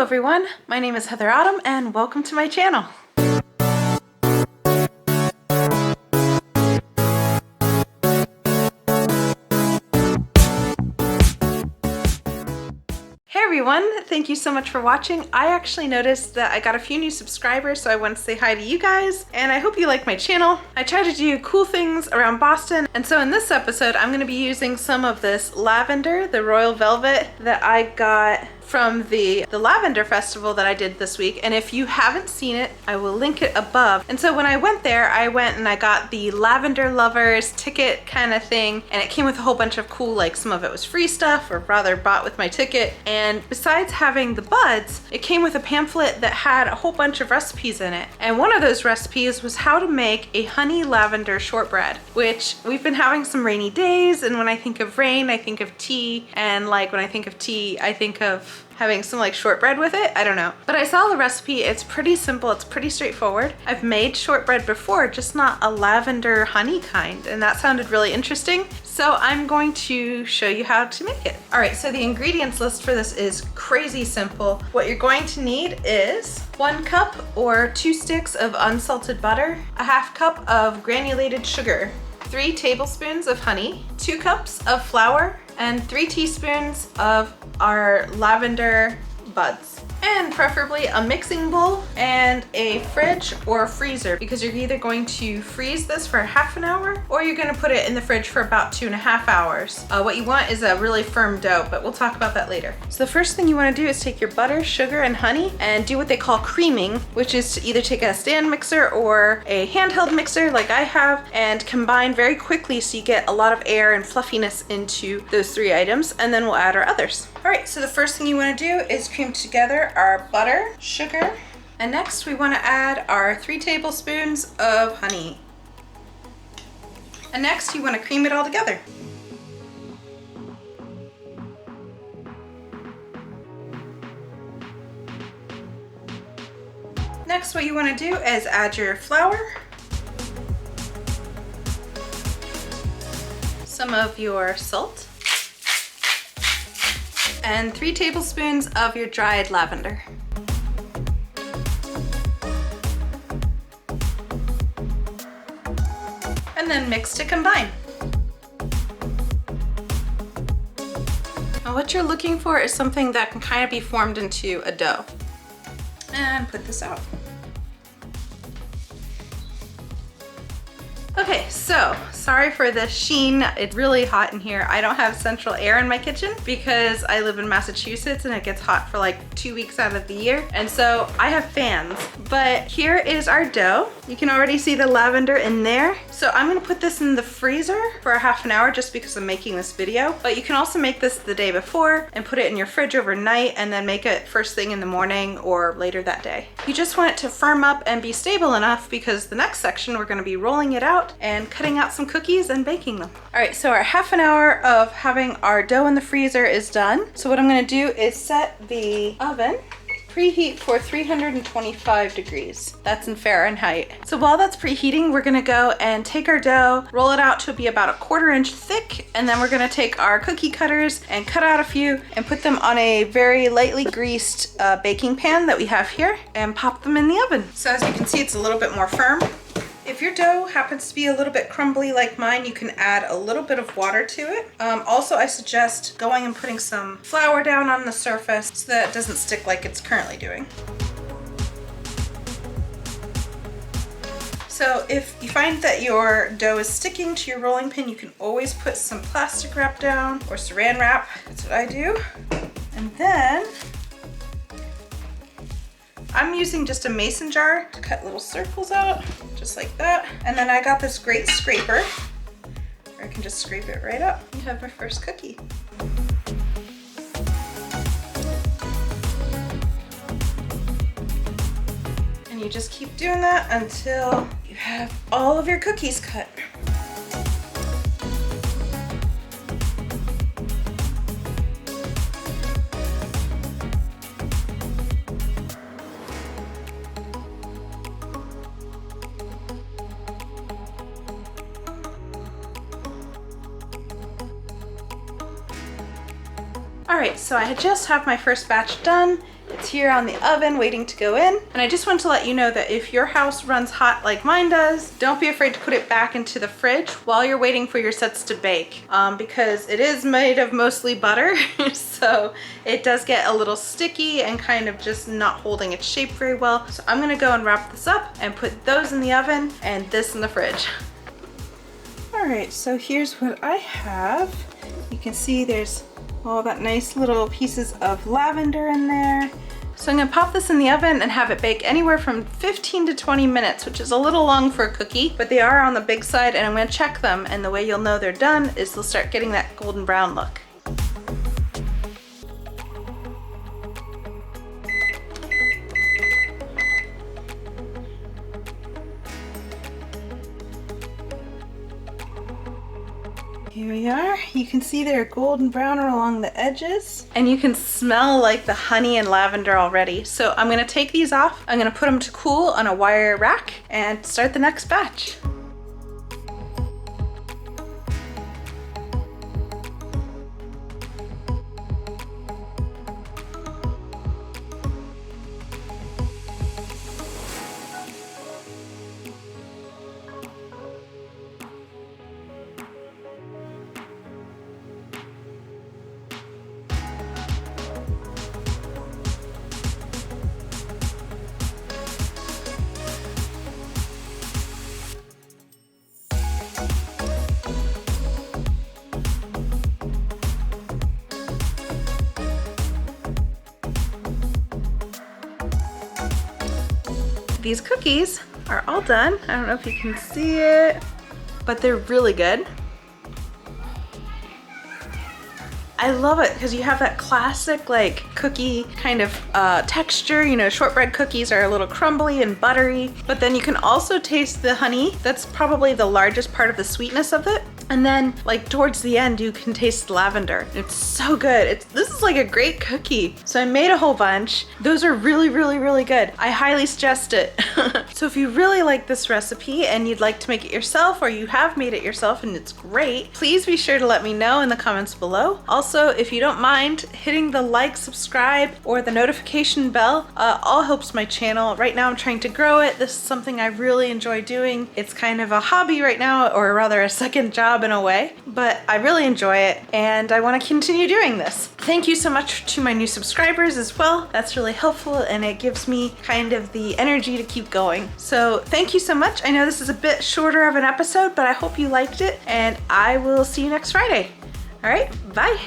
everyone, my name is Heather Autumn and welcome to my channel. Hey everyone, thank you so much for watching. I actually noticed that I got a few new subscribers, so I want to say hi to you guys, and I hope you like my channel. I try to do cool things around Boston, and so in this episode, I'm going to be using some of this lavender, the royal velvet that I got from the Lavender Festival that I did this week. And if you haven't seen it, I will link it above. And so when I went there, I went and I got the Lavender Lovers ticket kind of thing, and it came with a whole bunch of cool, like some of it was free stuff, or rather bought with my ticket. And besides having the buds, it came with a pamphlet that had a whole bunch of recipes in it. And one of those recipes was how to make a honey lavender shortbread, which we've been having some rainy days, and when I think of rain, I think of tea, and like when I think of tea, I think of having some like shortbread with it. I don't know. But I saw the recipe. It's pretty simple. It's pretty straightforward. I've made shortbread before, just not a lavender honey kind, and that sounded really interesting. So I'm going to show you how to make it. All right, so the ingredients list for this is crazy simple. What you're going to need is 1 cup or 2 sticks of unsalted butter, a half cup of granulated sugar, 3 tablespoons of honey, 2 cups of flour, and 3 teaspoons of our lavender buds. And preferably a mixing bowl and a fridge or freezer, because you're either going to freeze this for half an hour or you're going to put it in the fridge for about 2.5 hours. What you want is a really firm dough, but we'll talk about that later. So the first thing you want to do is take your butter, sugar, and honey and do what they call creaming, which is to either take a stand mixer or a handheld mixer like I have and combine very quickly so you get a lot of air and fluffiness into those 3 items, and then we'll add our others. All right, so the first thing you want to do is cream together our butter, sugar, and next we want to add our 3 tablespoons of honey. And next you want to cream it all together. Next, what you want to do is add your flour, some of your salt, and 3 tablespoons of your dried lavender. And then mix to combine. Now what you're looking for is something that can kind of be formed into a dough. And put this out. Okay, so sorry for the sheen. It's really hot in here. I don't have central air in my kitchen because I live in Massachusetts and it gets hot for like 2 weeks out of the year. And so I have fans, but here is our dough. You can already see the lavender in there. So I'm gonna put this in the freezer for a half an hour just because I'm making this video. But you can also make this the day before and put it in your fridge overnight and then make it first thing in the morning or later that day. You just want it to firm up and be stable enough because the next section we're gonna be rolling it out and cutting out some cookies and baking them. All right, so our half an hour of having our dough in the freezer is done. So what I'm gonna do is set the oven, preheat for 325 degrees. That's in Fahrenheit. So while that's preheating, we're gonna go and take our dough, roll it out to be about 1/4 inch thick, and then we're gonna take our cookie cutters and cut out a few and put them on a very lightly greased baking pan that we have here and pop them in the oven. So as you can see, it's a little bit more firm. If your dough happens to be a little bit crumbly like mine, you can add a little bit of water to it. Also, I suggest going and putting some flour down on the surface so that it doesn't stick like it's currently doing. So if you find that your dough is sticking to your rolling pin, you can always put some plastic wrap down or saran wrap. That's what I do. And then I'm using just a mason jar to cut little circles out, just like that. And then I got this great scraper, where I can just scrape it right up and have my first cookie. And you just keep doing that until you have all of your cookies cut. All right, so I just have my first batch done. It's It's here on the oven waiting to go in. And I just want to let you know that if your house runs hot like mine does, don't be afraid to put it back into the fridge while you're waiting for your sets to bake, because it is made of mostly butter, so it does get a little sticky and kind of just not holding its shape very well. So I'm gonna go and wrap this up and put those in the oven and this in the fridge. All right, so here's what I have. You can see there's all that nice little pieces of lavender in there. So I'm gonna pop this in the oven and have it bake anywhere from 15 to 20 minutes, which is a little long for a cookie, but they are on the big side, and I'm gonna check them, and the way you'll know they're done is they'll start getting that golden brown look. Here we are. You can see they're golden brown along the edges, and you can smell like the honey and lavender already. So I'm gonna take these off. I'm gonna put them to cool on a wire rack and start the next batch. These cookies are all done. I don't know if you can see it, but they're really good. I love it because you have that classic like cookie kind of texture. You know, shortbread cookies are a little crumbly and buttery, but then you can also taste the honey. That's probably the largest part of the sweetness of it. And then like towards the end, you can taste lavender. It's so good. This is like a great cookie. So I made a whole bunch. Those are really, really, really good. I highly suggest it. So if you really like this recipe and you'd like to make it yourself, or you have made it yourself and it's great, please be sure to let me know in the comments below. Also, if you don't mind hitting the like, subscribe, or the notification bell, all helps my channel. Right now I'm trying to grow it. This is something I really enjoy doing. It's kind of a hobby right now, or rather a second job in a way, but I really enjoy it and I want to continue doing this. Thank you so much to my new subscribers as well. That's really helpful and it gives me kind of the energy to keep going. So thank you so much. I know this is a bit shorter of an episode, but I hope you liked it, and I will see you next Friday. All right, bye.